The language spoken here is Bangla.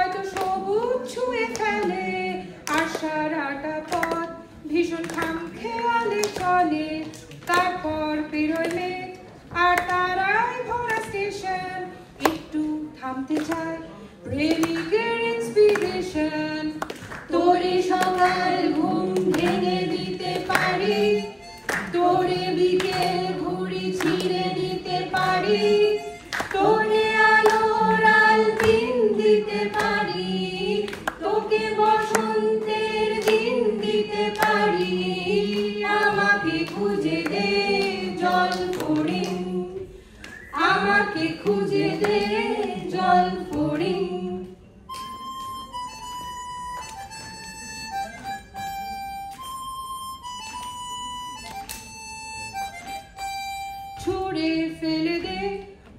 হয়তো সবুজ ছুঁয়ে ফেলে আর সারাটা পথ ভীষণ খামখেয়ালে চলে। তারপর পেরোয় মেঘ আর তারায় ভরা স্টেশন, একটু থামতে চায় প্রেমিকের ইন্সপিরেশন। তোরে সকাল ঘুম ভেঙে দিতে পারি, তোরে বিকেল ঘুড়ি ছিঁড়ে দিতে পারি, তোরে আলোর আলপিন দিতে পারি, তোকে বসন্তের দিন দিতে পারি। আমাকে খুঁজে দে জল ফড়িং, আমাকে খুঁজে দে জল ফড়িং। ছুঁড়ে ফেলে দে